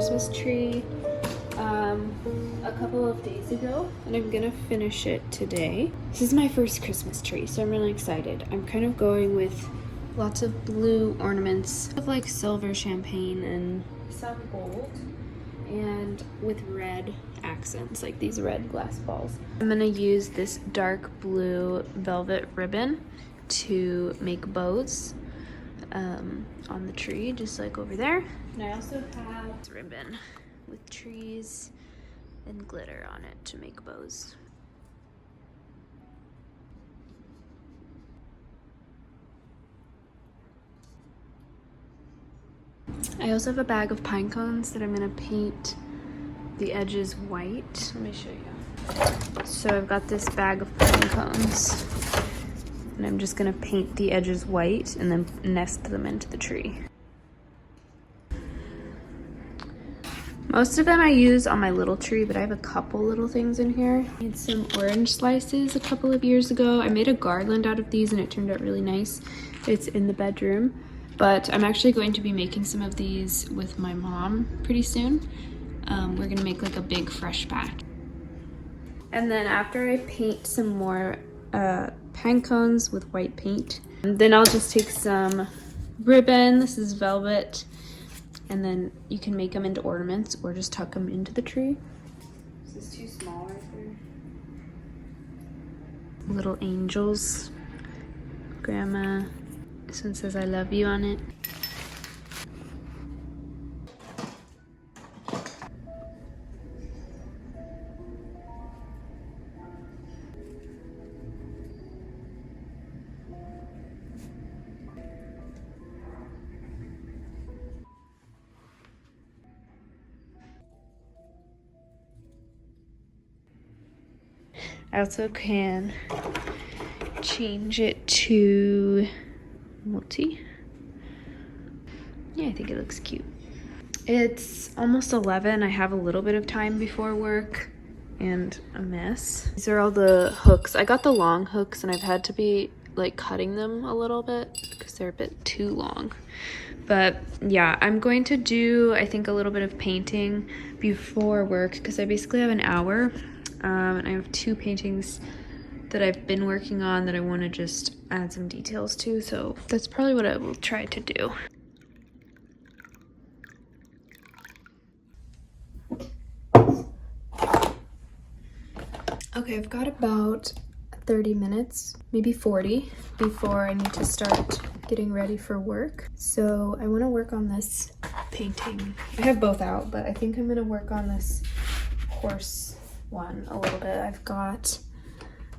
Christmas tree a couple of days ago, and I'm gonna finish it today. This is my first Christmas tree, so I'm really excited. I'm kind of going with lots of blue ornaments with like silver champagne and some gold, and with red accents, like these red glass balls. I'm gonna use this dark blue velvet ribbon to make bows on the tree, just like over there. And I also have this ribbon with trees and glitter on it to make bows. I also have a bag of pine cones that I'm gonna paint the edges white. Let me show you. So I've got this bag of pine cones, and I'm just gonna paint the edges white and then nest them into the tree. Most of them I use on my little tree, but I have a couple little things in here. I made some orange slices a couple of years ago. I made a garland out of these and it turned out really nice. It's in the bedroom, but I'm actually going to be making some of these with my mom pretty soon. We're gonna make like a big fresh batch. And then after I paint some more pine cones with white paint, then I'll just take some ribbon. This is velvet. And then you can make them into ornaments or just tuck them into the tree. This is too small right there. Little angels. Grandma. This one says I love you on it. I also can change it to multi. Yeah, I think it looks cute. It's almost 11. I have a little bit of time before work and a mess. These are all the hooks. I got the long hooks and I've had to be like cutting them a little bit because they're a bit too long. But yeah, I'm going to do, I think, a little bit of painting before work because I basically have an hour. And I have two paintings that I've been working on that I want to just add some details to, so that's probably what I will try to do. Okay, I've got about 30 minutes, maybe 40, before I need to start getting ready for work. So I want to work on this painting. I have both out, but I think I'm going to work on this horse one a little bit. I've got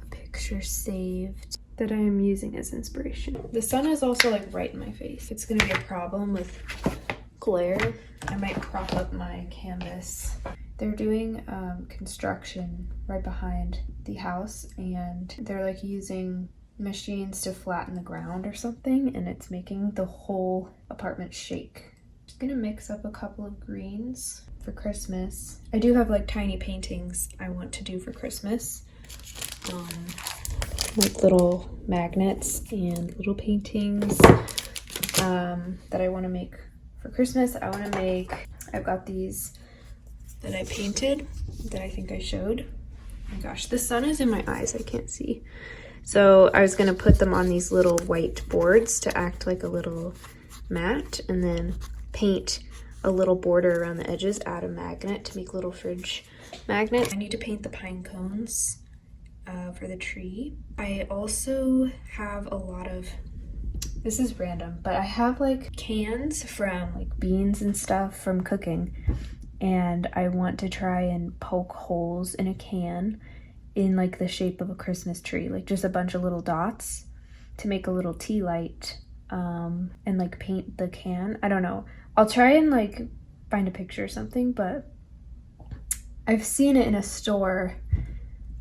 a picture saved that I am using as inspiration. The sun is also like right in my face. It's gonna be a problem with glare. I might prop up my canvas. They're doing construction right behind the house, and they're like using machines to flatten the ground or something, and it's making the whole apartment shake. I'm gonna mix up a couple of greens for Christmas. I do have like tiny paintings I want to do for Christmas. Like little magnets and little paintings that I want to make for Christmas. I've got these that I painted that I think I showed. Oh my gosh, the sun is in my eyes, I can't see. So I was gonna put them on these little white boards to act like a little mat, and then paint a little border around the edges, add a magnet to make little fridge magnets. I need to paint the pine cones for the tree. I also have a lot of, this is random, but I have like cans from like beans and stuff from cooking, and I want to try and poke holes in a can in like the shape of a Christmas tree, like just a bunch of little dots to make a little tea light, and like paint the can. I don't know. I'll try and like find a picture or something, but I've seen it in a store.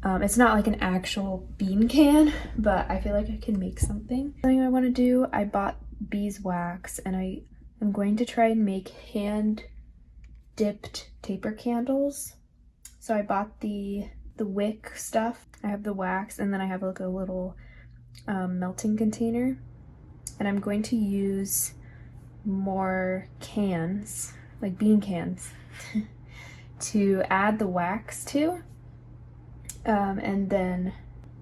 It's not like an actual bean can, but I feel like I can make something. Something I want to do, I bought beeswax, and I am going to try and make hand dipped taper candles. So I bought the wick stuff, I have the wax, and then I have like a little melting container, and I'm going to use more cans, like bean cans, to add the wax to, and then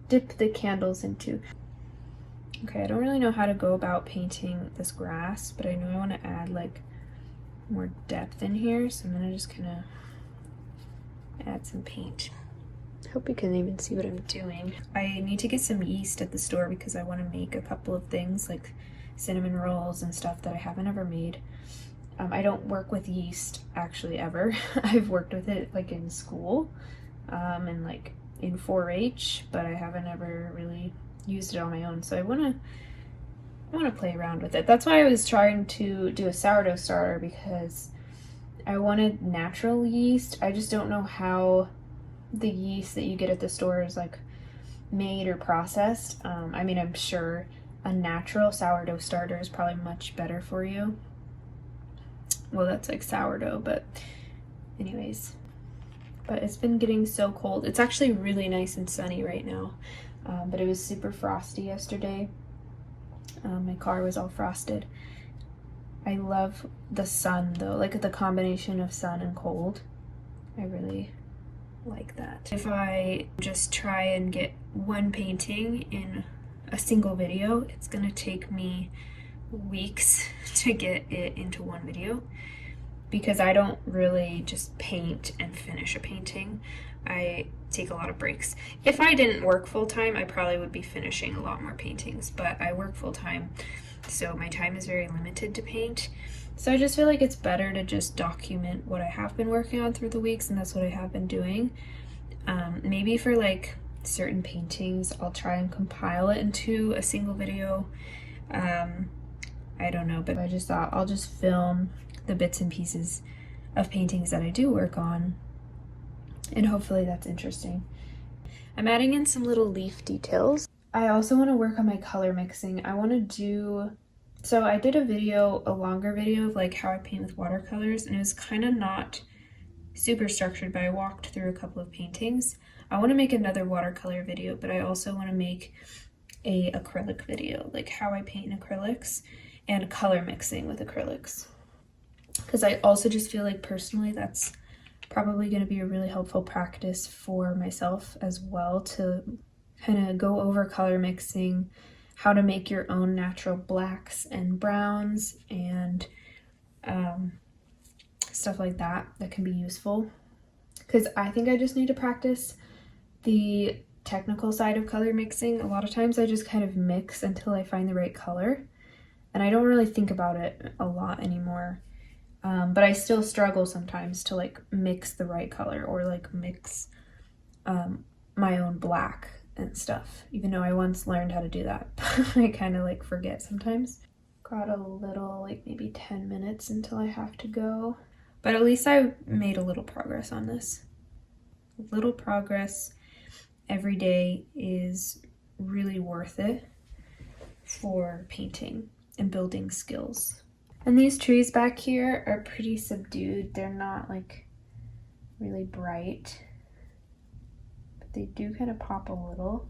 dip the candles into. Okay, I don't really know how to go about painting this grass, but I know I want to add like more depth in here, so I'm gonna just kind of add some paint. Hope you can even see what I'm doing. I need to get some yeast at the store because I want to make a couple of things like cinnamon rolls and stuff that I haven't ever made. I don't work with yeast actually ever. I've worked with it like in school and like in 4-H, but I haven't ever really used it on my own. So I want to play around with it. That's why I was trying to do a sourdough starter, because I wanted natural yeast. I just don't know how the yeast that you get at the store is like made or processed. I mean, I'm sure a natural sourdough starter is probably much better for you. Well, that's like sourdough, but anyways. But it's been getting so cold. It's actually really nice and sunny right now, but it was super frosty yesterday. My car was all frosted. I love the sun though, like the combination of sun and cold. I really like that. If I just try and get one painting in a single video, it's gonna take me weeks to get it into one video, because I don't really just paint and finish a painting. I take a lot of breaks. If I didn't work full-time, I probably would be finishing a lot more paintings, but I work full-time, so my time is very limited to paint. So I just feel like it's better to just document what I have been working on through the weeks, and that's what I have been doing. Maybe for like certain paintings, I'll try and compile it into a single video. I don't know, but I just thought I'll just film the bits and pieces of paintings that I do work on, and hopefully that's interesting. I'm adding in some little leaf details. I also want to work on my color mixing. I want to do, so I did a longer video of like how I paint with watercolors, and it was kind of not super structured, but I walked through a couple of paintings. I want to make another watercolor video, but I also want to make a acrylic video, like how I paint in acrylics and color mixing with acrylics. Because I also just feel like personally that's probably going to be a really helpful practice for myself as well, to kind of go over color mixing, how to make your own natural blacks and browns and stuff like that can be useful. Because I think I just need to practice the technical side of color mixing. A lot of times I just kind of mix until I find the right color, and I don't really think about it a lot anymore. But I still struggle sometimes to like mix the right color, or like mix my own black and stuff, even though I once learned how to do that. I kind of like forget sometimes. Got a little, like maybe 10 minutes until I have to go, but at least I made a little progress on this. A little progress every day is really worth it for painting and building skills. And these trees back here are pretty subdued. They're not like really bright, but they do kind of pop a little.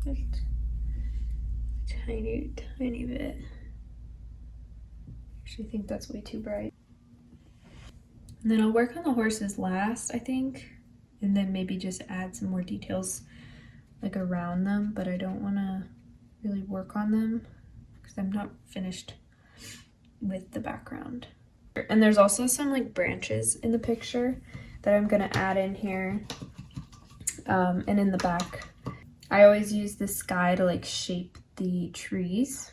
Just a tiny, tiny bit. Actually, I think that's way too bright. And then I'll work on the horses last, I think, and then maybe just add some more details like around them, but I don't want to really work on them because I'm not finished with the background. And there's also some like branches in the picture that I'm gonna add in here, and in the back. I always use the sky to like shape the trees,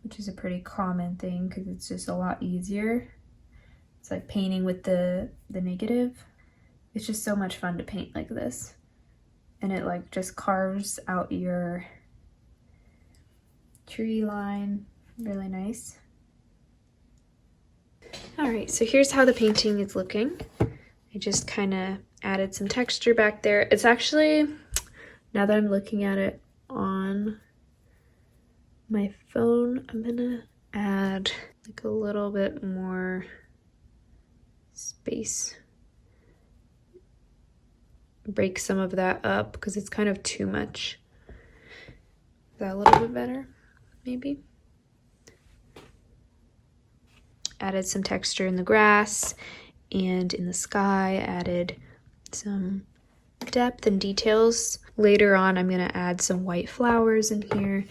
which is a pretty common thing because it's just a lot easier. It's like painting with the negative. It's just so much fun to paint like this, and it like just carves out your tree line really nice. All right, so here's how the painting is looking. I just kind of added some texture back there. It's actually, now that I'm looking at it on my phone, I'm gonna add like a little bit more space. Break some of that up because it's kind of too much. Is that a little bit better? Maybe. added some texture in the grass and in the sky, added some depth and details. Later on, I'm gonna add some white flowers in here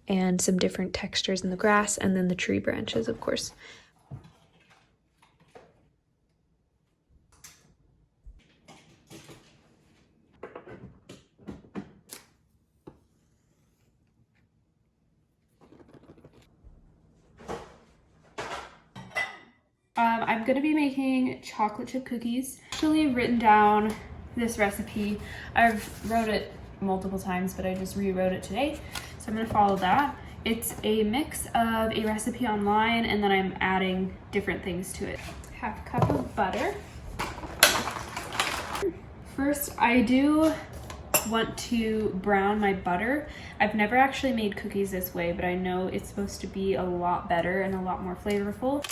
and some different textures in the grass, and then the tree branches, of course. I'm gonna be making chocolate chip cookies. Actually written down this recipe. I've wrote it multiple times, but I just rewrote it today. So I'm gonna follow that. It's a mix of a recipe online, and then I'm adding different things to it. Half a cup of butter. First, I do want to brown my butter. I've never actually made cookies this way, but I know it's supposed to be a lot better and a lot more flavorful.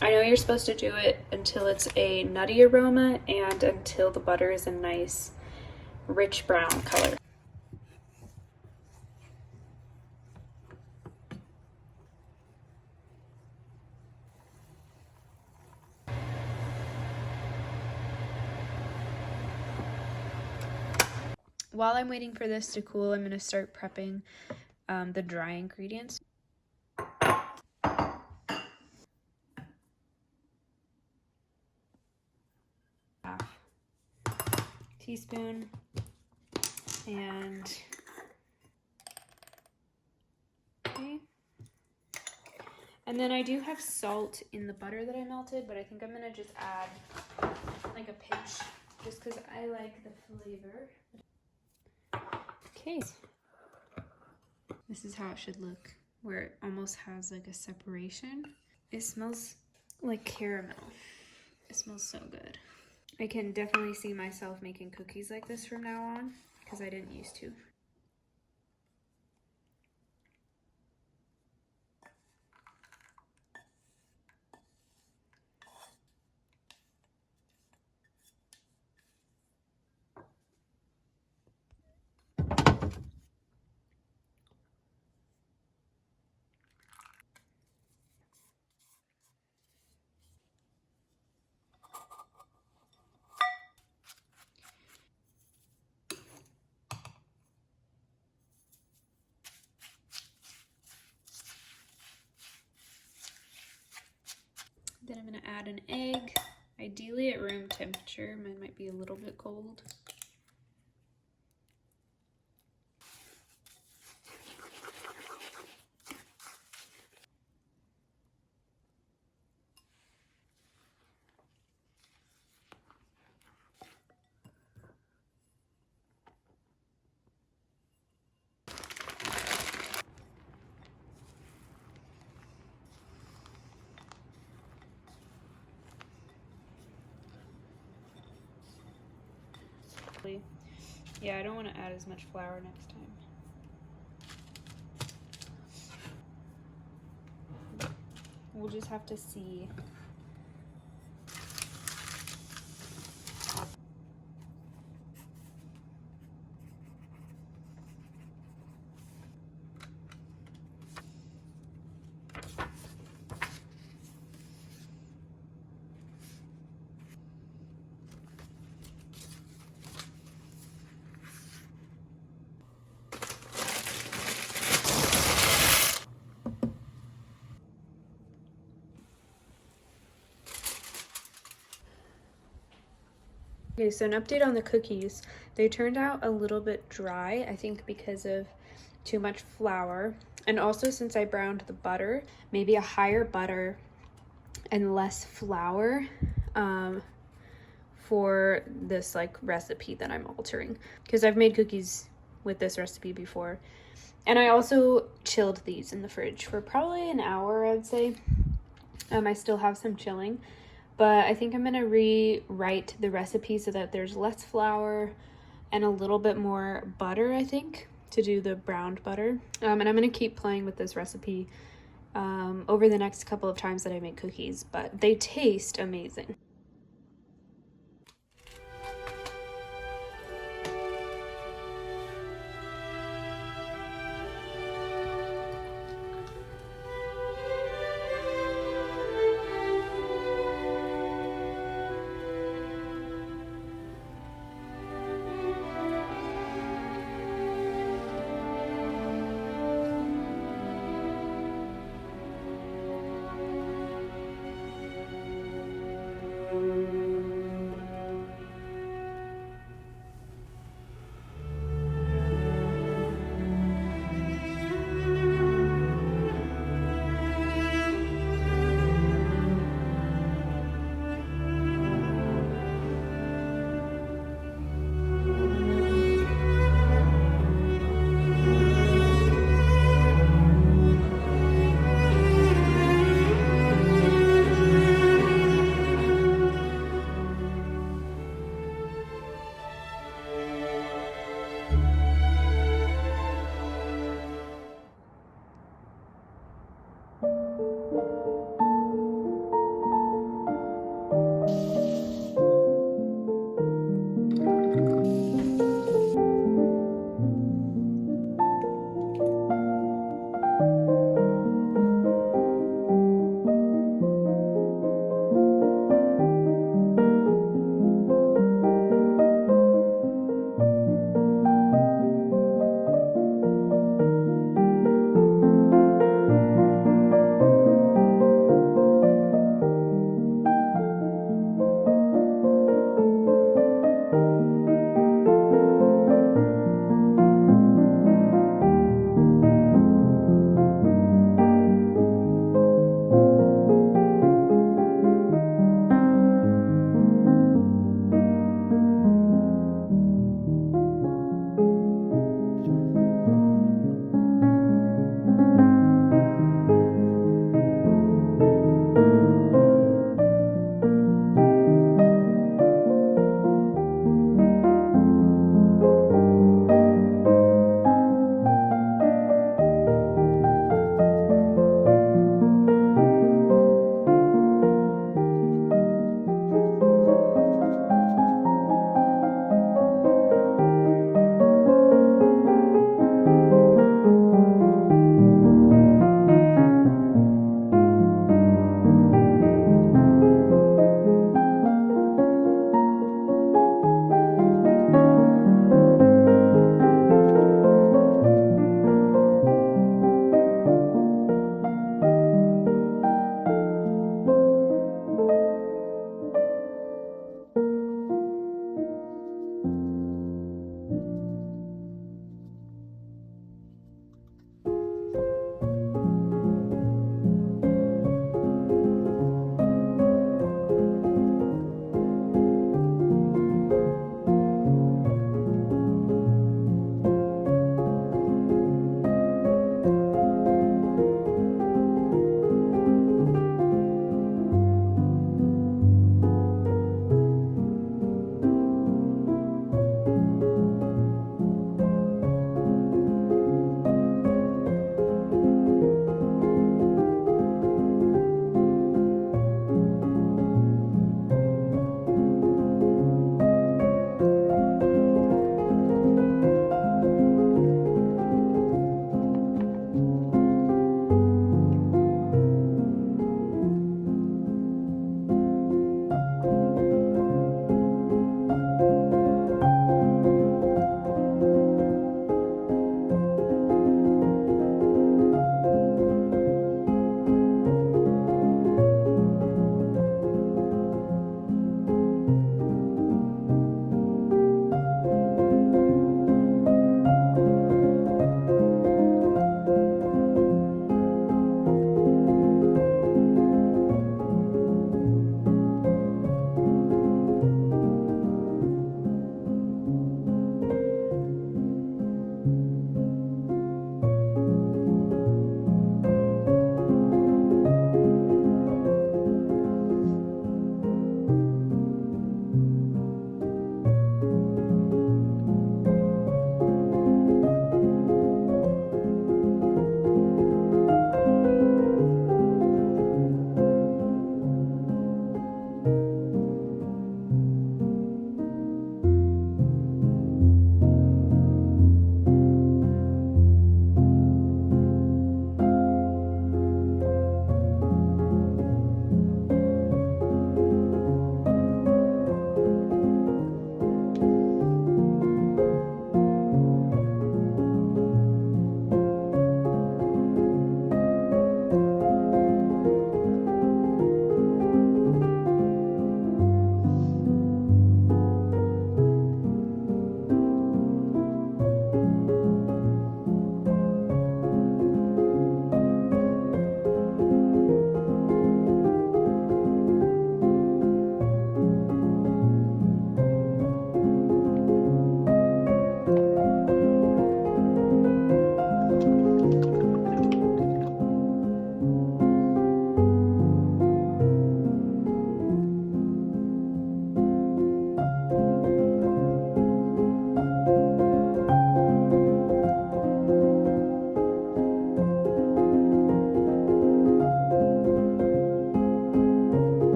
I know you're supposed to do it until it's a nutty aroma and until the butter is a nice rich brown color. While I'm waiting for this to cool, I'm going to start prepping the dry ingredients. Half teaspoon and okay. And then I do have salt in the butter that I melted, but I think I'm going to just add like a pinch just because I like the flavor. Okay. This is how it should look, where it almost has like a separation. It smells like caramel. It smells so good. I can definitely see myself making cookies like this from now on because I didn't used to. Then I'm going to add an egg, ideally at room temperature. Mine might be a little bit cold. Yeah, I don't want to add as much flour next time. We'll just have to see. Okay, so an update on the cookies. They turned out a little bit dry, I think because of too much flour. And also since I browned the butter, maybe a higher butter and less flour for this like recipe that I'm altering. Because I've made cookies with this recipe before. And I also chilled these in the fridge for probably an hour, I'd say. I still have some chilling. But I think I'm going to rewrite the recipe so that there's less flour and a little bit more butter, I think, to do the browned butter. And I'm going to keep playing with this recipe over the next couple of times that I make cookies, but they taste amazing.